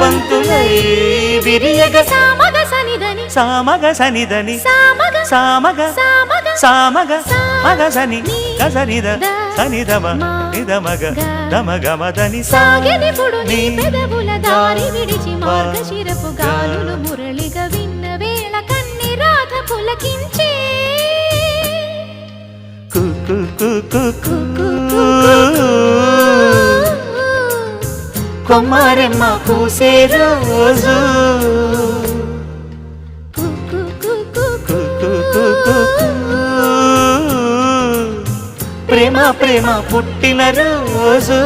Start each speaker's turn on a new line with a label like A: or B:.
A: బంతులై విరియగ
B: సామగ సనిదని
A: సామగ సనిదని
B: సామగ
A: సామగ
B: సామగ
A: సామగ మగ సని గసనిద సనిదమ నిదమగ దమగమదని
B: సాగెనిపుడు నీ పెదవుల దారి విడిచి మార్గశిరపు గాలులు మురళిగా విన్న వేళ కన్ని రాధ పులకించే
A: కు కు కు కు కు కొమ్మరెమ్మ పూసే రోజు ప్రేమ ప్రేమ పుట్టిన రోజు